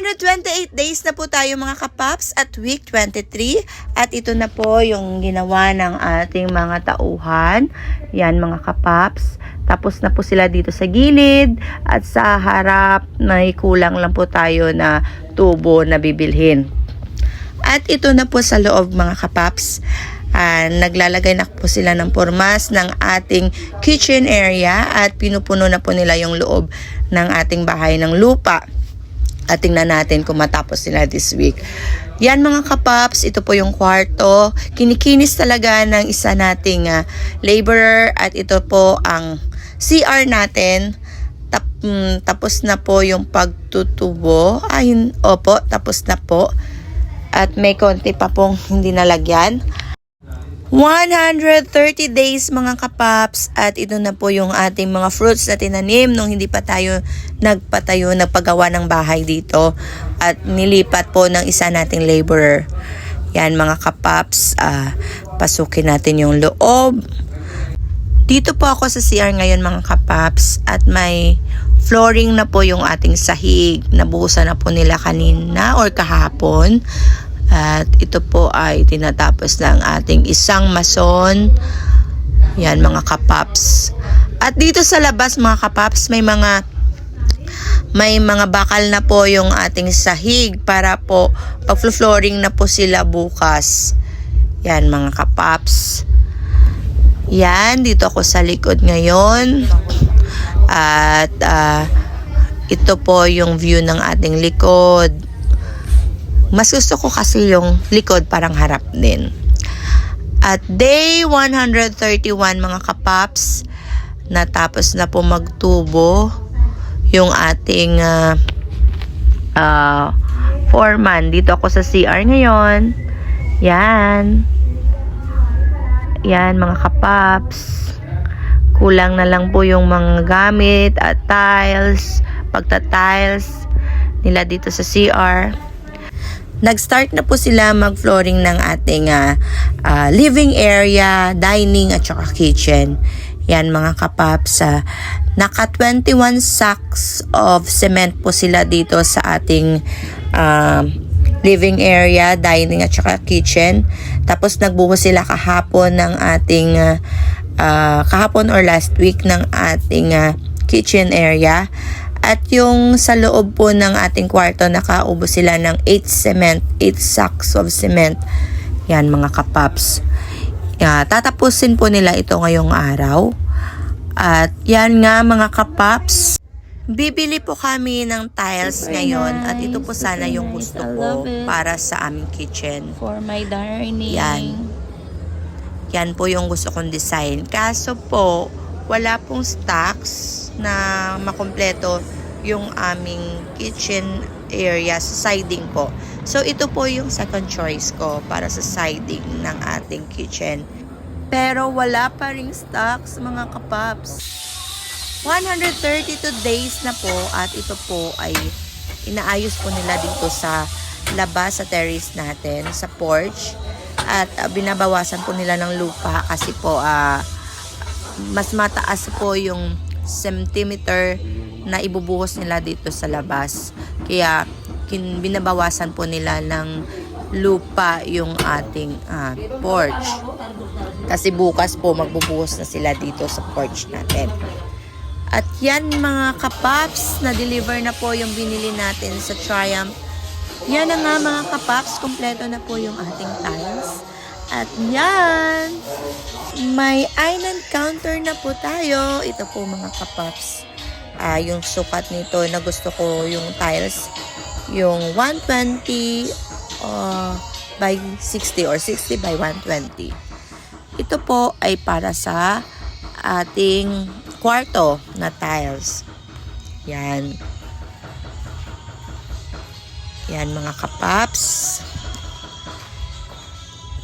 128 days na po tayo mga kapaps at week 23 at ito na po yung ginawa ng ating mga tauhan. Yan mga kapaps. Tapos na po sila dito sa gilid at sa harap may kulang lang po tayo na tubo na bibilhin. At ito na po sa loob mga kapaps. Naglalagay na po sila ng pormas ng ating kitchen area at pinupuno na po nila yung loob ng ating bahay ng lupa. At tingnan natin kung matapos sila this week. Yan mga kapaps, ito po yung kwarto. Kinikinis talaga ng isa nating laborer at ito po ang CR natin. Tapos na po yung pagtutubo. Opo, tapos na po. At may konti pa pong hindi nalagyan. 130 days mga kapaps at ito na po yung ating mga fruits na tinanim nung hindi pa tayo nagpagawa ng bahay dito at nilipat po ng isa nating laborer. Yan mga kapaps, pasukin natin yung loob. Dito po ako sa CR ngayon mga kapaps at may flooring na po yung ating sahig. Nabuhusan na po nila kanina or kahapon. At ito po ay tinatapos ng ating isang mason. Yan mga kapaps. At dito sa labas mga kapaps may mga bakal na po yung ating sahig para po pag-flooring na po sila bukas. Yan mga kapaps. Yan, dito ako sa likod ngayon. At ito po yung view ng ating likod. Mas gusto ko kasi yung likod parang harap din. At day 131 mga kapaps, natapos na po magtubo yung ating foreman. Dito ako sa CR ngayon. Yan. Yan mga kapaps. Kulang na lang po yung mga gamit at tiles, pagta-tiles nila dito sa CR. Nag-start na po sila mag-flooring ng ating living area, dining at saka kitchen. Yan mga kapaps. Naka 21 sacks of cement po sila dito sa ating living area, dining at saka kitchen. Tapos nagbuhos sila kahapon ng ating kahapon or last week ng ating kitchen area. At yung sa loob po ng ating kwarto, nakaubos sila ng 8 sacks of cement. Yan mga kapaps. Tatapusin po nila ito ngayong araw. At yan nga mga kapaps. Bibili po kami ng tiles ngayon. At ito po sana yung gusto ko para sa aming kitchen. For my dining. Yan po yung gusto kong design. Kaso po, wala pong stocks na makumpleto yung aming kitchen area sa siding po. So, ito po yung second choice ko para sa siding ng ating kitchen. Pero wala pa ring stocks mga kapaps. 132 days na po at ito po ay inaayos po nila dito sa labas sa terrace natin, sa porch. At binabawasan po nila ng lupa kasi po mas mataas po yung centimeter na ibubuhos nila dito sa labas. Kaya binabawasan po nila ng lupa yung ating porch. Kasi bukas po magbubuhos na sila dito sa porch natin. At yan mga kapaps, na-deliver na po yung binili natin sa Triumph. Yan na nga mga kapaps, kompleto na po yung ating tiles. At yan, may island counter na po tayo. Ito po mga kapaps. Yung sukat nito na gusto ko yung tiles. Yung 120 by 60 or 60 by 120. Ito po ay para sa ating kwarto na tiles. Yan. Yan mga kapaps.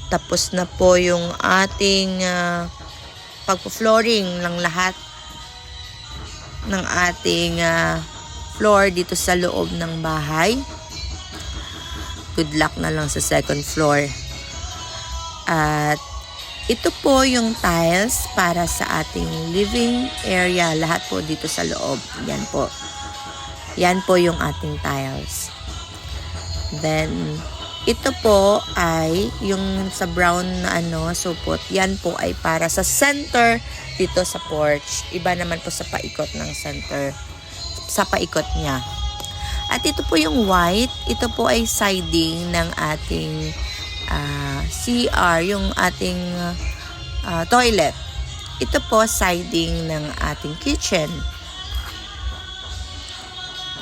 Tapos na po yung ating pagpo-flooring ng lahat ng ating floor dito sa loob ng bahay. Good luck na lang sa second floor. At ito po yung tiles para sa ating living area. Lahat po dito sa loob. Yan po. Yan po yung ating tiles. Then, ito po ay yung sa brown na supot. Yan po ay para sa center dito sa porch. Iba naman po sa paikot ng center. Sa paikot niya. At ito po yung white. Ito po ay siding ng ating CR. Yung ating toilet. Ito po siding ng ating kitchen.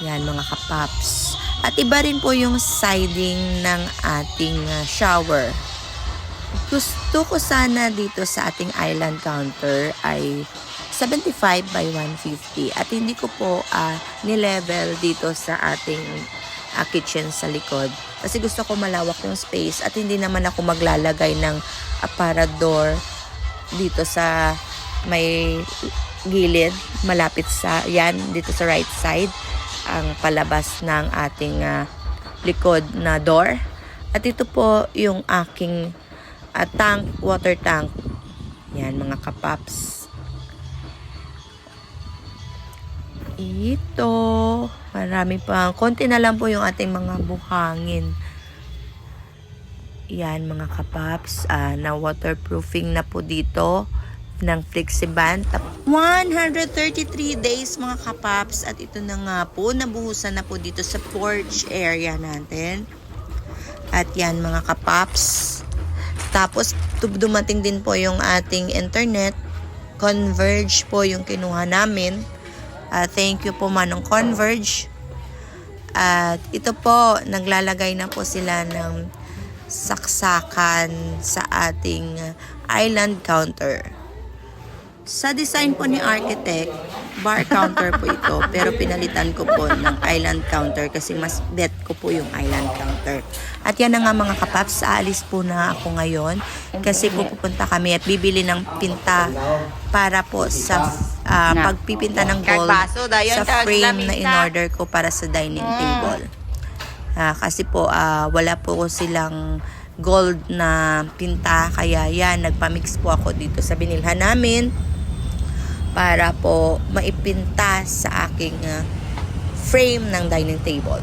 Yan mga kapaps. At iba rin po yung siding ng ating shower. Gusto ko sana dito sa ating island counter ay 75 by 150. At hindi ko po nilevel dito sa ating kitchen sa likod. Kasi gusto ko malawak yung space at hindi naman ako maglalagay ng aparador dito sa may gilid. Malapit sa, yan, dito sa right side. Ang palabas ng ating likod na door. At ito po yung aking tank, water tank. Yan mga kapaps. Ito. Marami pa. Konti na lang po yung ating mga buhangin. Yan mga kapaps. Na waterproofing na po dito ng Flexiband. 133 days mga kapaps at ito na nga po, nabuhusan na po dito sa porch area natin. At yan mga kapaps. Tapos dumating din po yung ating internet. Converge po yung kinuha namin. Thank you po Manong Converge. At ito po, naglalagay na po sila ng saksakan sa ating island counter. Sa design po ni architect, bar counter po ito. Pero pinalitan ko po ng island counter kasi mas bet ko po yung island counter. At yan na nga mga kapaps, aalis po na ako ngayon kasi pupunta kami at bibili ng pinta para po sa pagpipinta ng gold sa frame na in-order ko para sa dining table. Kasi po wala po silang gold na pinta, kaya yan, nagpamix po ako dito sa binilhan namin para po maipinta sa aking frame ng dining table.